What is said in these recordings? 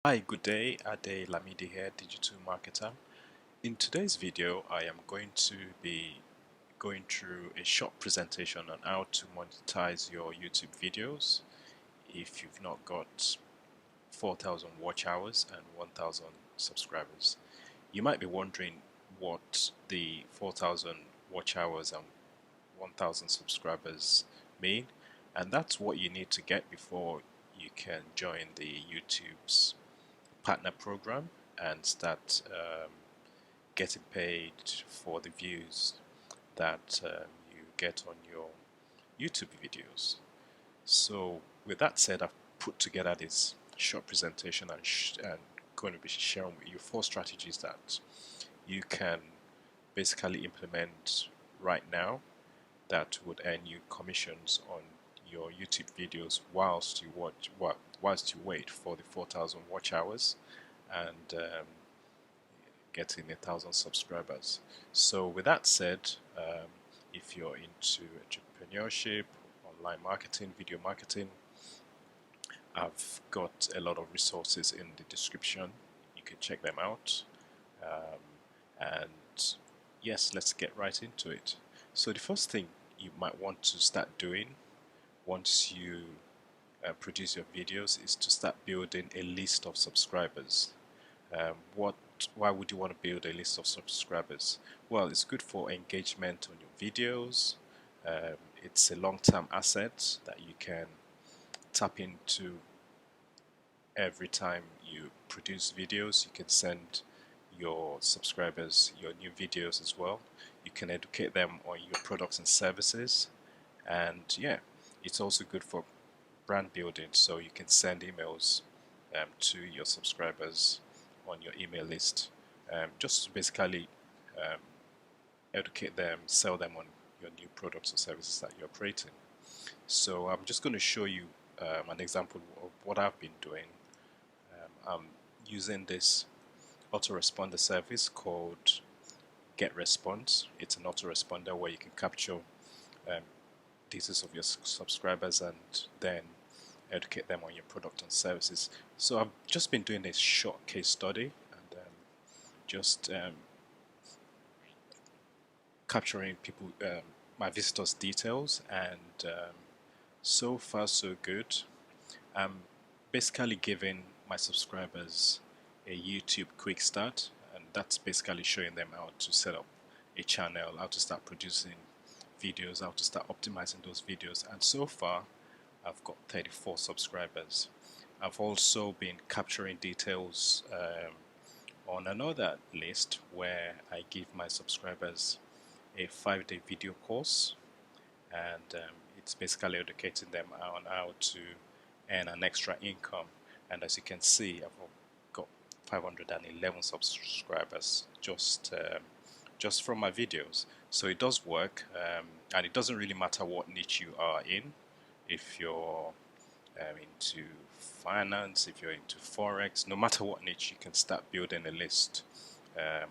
Hi, good day. Ade Lamidi here, digital marketer. In today's video, I am going to be going through a short presentation on how to monetize your YouTube videos if you've not got 4,000 watch hours and 1,000 subscribers. You might be wondering what the 4,000 watch hours and 1,000 subscribers mean, and that's what you need to get before you can join the YouTube's partner program and start getting paid for the views that you get on your YouTube videos. So with that said, I've put together this short presentation and going to be sharing with you 4 strategies that you can basically implement right now that would earn you commissions on your YouTube videos whilst you wait for the 4,000 watch hours and getting 1,000 subscribers. So with that said, if you're into entrepreneurship, online marketing, video marketing, I've got a lot of resources in the description. You can check them out. And yes, let's get right into it. So the first thing you might want to start doing once you produce your videos is to start building a list of subscribers. Why would you want to build a list of subscribers? Well, it's good for engagement on your videos. It's a long-term asset that you can tap into every time you produce videos. You can send your subscribers your new videos as well. You can educate them on your products and services, and yeah, it's also good for brand building, so you can send emails to your subscribers on your email list, just to basically um, educate them, sell them on your new products or services that you're creating. So I'm just going to show you an example of what I've been doing. I'm using this autoresponder service called GetResponse. It's an autoresponder where you can capture details of your subscribers and then educate them on your product and services. So I've just been doing a short case study and just capturing people, my visitors' details, and so far so good. I'm basically giving my subscribers a YouTube quick start, and that's basically showing them how to set up a channel, how to start producing videos, how to start optimizing those videos, and so far I've got 34 subscribers. I've also been capturing details on another list where I give my subscribers a 5-day video course, and it's basically educating them on how to earn an extra income. And as you can see, I've got 511 subscribers just from my videos. So it does work, and it doesn't really matter what niche you are in. If you're into finance, if you're into forex, no matter what niche, you can start building a list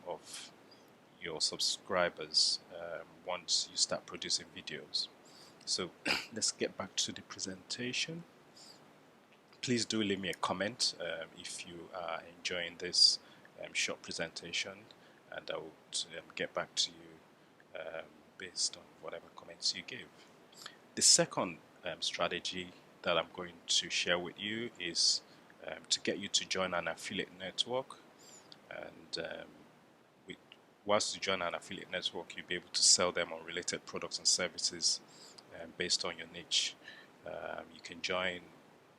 of your subscribers once you start producing videos. So let's get back to the presentation. Please do leave me a comment if you are enjoying this short presentation, and I will get back to you based on whatever comments you give. The second strategy that I'm going to share with you is to get you to join an affiliate network. And whilst you join an affiliate network, you'll be able to sell them on related products and services based on your niche. You can join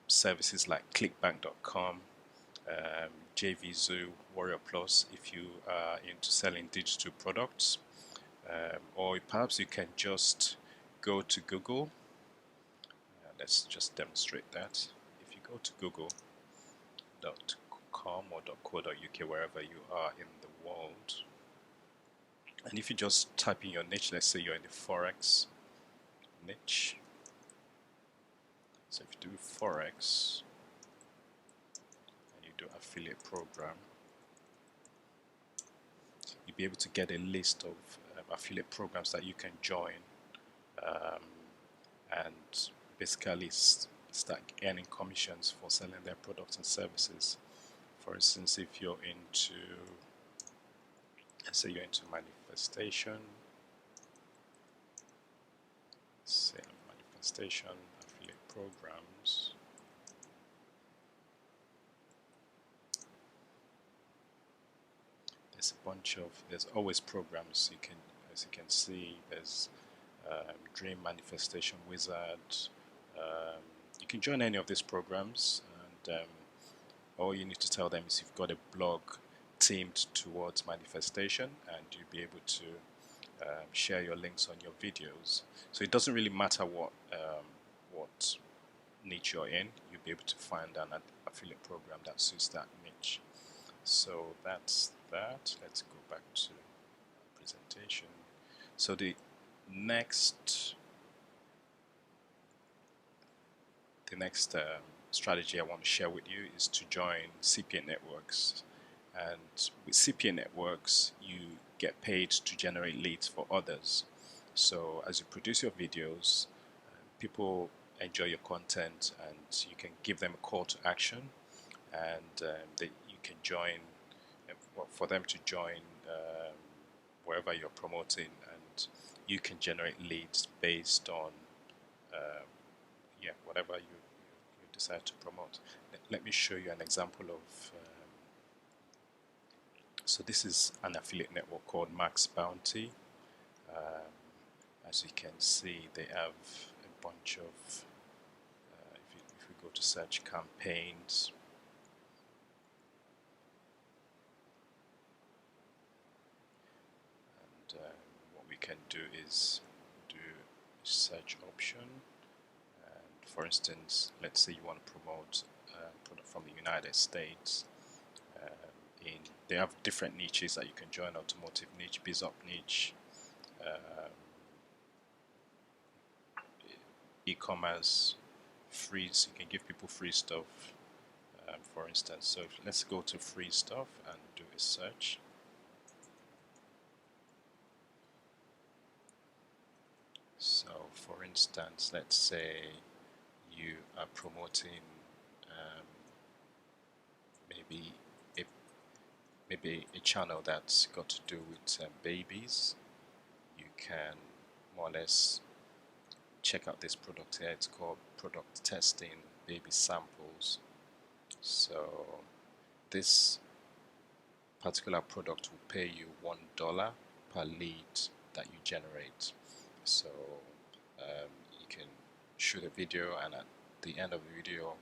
services like clickbank.com, JVZoo, Warrior Plus if you are into selling digital products, or perhaps you can just go to Google. Let's just demonstrate that. If you go to google.com or .co.uk, wherever you are in the world, and if you just type in your niche, let's say you're in the forex niche. So if you do forex and you do affiliate program, you'll be able to get a list of affiliate programs that you can join and basically start earning commissions for selling their products and services. For instance, if you're into, let's say you're into manifestation, say manifestation affiliate programs. There's always programs you can, as you can see, there's Dream Manifestation Wizard. You can join any of these programs, and all you need to tell them is you've got a blog themed towards manifestation, and you'll be able to share your links on your videos. So it doesn't really matter what niche you're in, you'll be able to find an affiliate program that suits that niche. So that's that. Let's go back to presentation. So the next strategy I want to share with you is to join CPA Networks. And with CPA Networks, you get paid to generate leads for others. So as you produce your videos, people enjoy your content, and you can give them a call to action, and you can join, for them to join wherever you're promoting, and you can generate leads based on whatever you decide to promote. Let me show you an example of so this is an affiliate network called Max Bounty. As you can see, they have a bunch of if we go to search campaigns, and what we can do is do a search option. And for instance, let's say you want to promote a product from the United States. They have different niches that you can join: automotive niche, biz op niche, e-commerce, free. So you can give people free stuff, for instance. So let's go to free stuff and do a search. So for instance, let's say you are promoting maybe a channel that's got to do with babies. You can more or less check out this product here. It's called Product Testing Baby Samples. So this particular product will pay you $1 per lead that you generate. So you can shoot a video, and at the end of the video,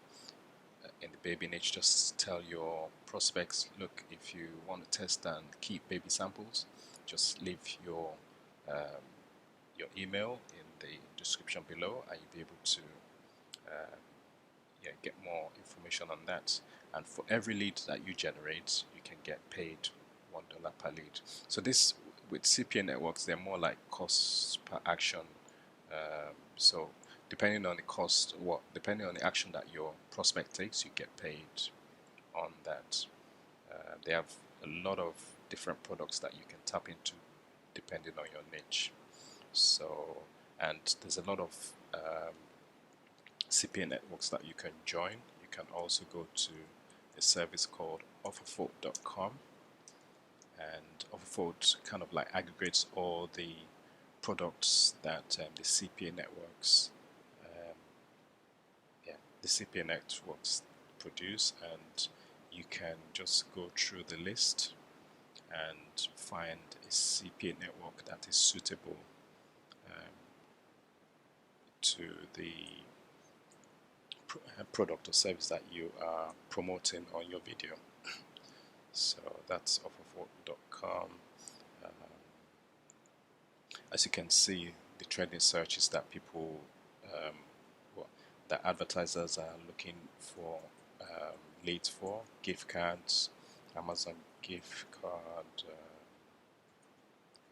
in the baby niche, just tell your prospects, look, if you want to test and keep baby samples, just leave your email in the description below, and you'll be able to get more information on that. And for every lead that you generate, you can get paid $1 per lead. So this, with CPA networks, they're more like costs per action. So depending on the cost, depending on the action that your prospect takes, you get paid on that. They have a lot of different products that you can tap into depending on your niche. So, and there's a lot of CPA networks that you can join. You can also go to a service called offerfold.com, and Offerfold kind of like aggregates all the products that the CPA networks produce, and you can just go through the list and find a CPA network that is suitable to the product or service that you are promoting on your video. So that's offerfold.com. As you can see, the trending searches that people that advertisers are looking for leads for: gift cards, Amazon gift card,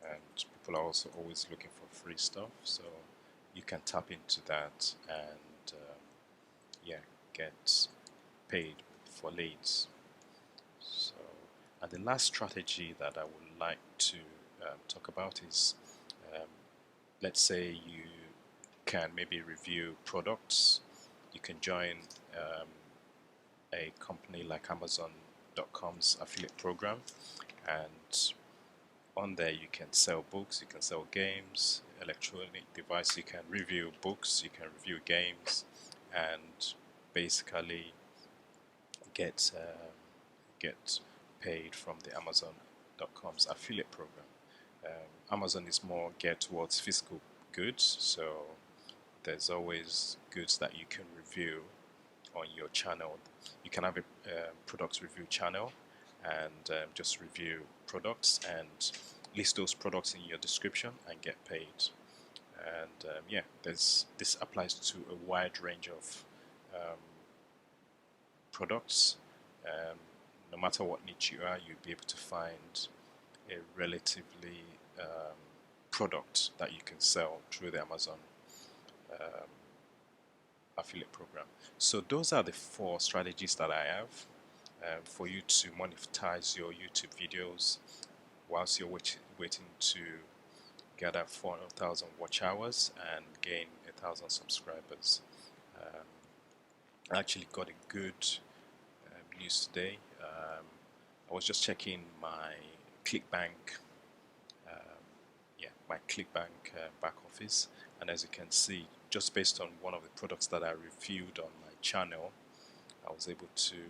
and people are also always looking for free stuff. So you can tap into that and get paid for leads. So, and the last strategy that I would like to talk about is, let's say you can maybe review products. You can join a company like Amazon.com Amazon.com's affiliate program, and on there you can sell books, you can sell games, electronic device, you can review books, you can review games, and basically get get paid from the Amazon.com's affiliate program. Amazon is more geared towards physical goods, so there's always goods that you can review on your channel. You can have a products review channel and just review products and list those products in your description and get paid. And yeah, this applies to a wide range of products. No matter what niche you are, you'll be able to find a relatively product that you can sell through the Amazon affiliate program. So those are the 4 strategies that I have for you to monetize your YouTube videos whilst you're waiting to gather 400,000 watch hours and gain 1,000 subscribers. I actually got a good news today. I was just checking my ClickBank, my ClickBank back office, and as you can see, just based on one of the products that I reviewed on my channel, I was able to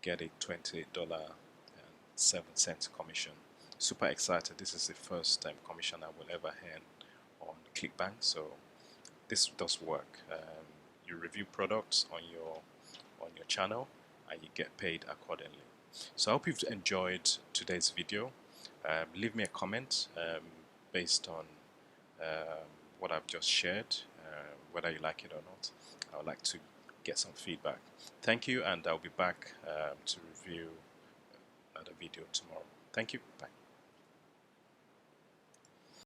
get a $28.07 commission. Super excited. This is the first time commission I will ever earn on ClickBank, so this does work. You review products on your channel and you get paid accordingly. So I hope you've enjoyed today's video. Leave me a comment based on what I've just shared, whether you like it or not. I would like to get some feedback. Thank you, and I'll be back to review another video tomorrow. Thank you. Bye.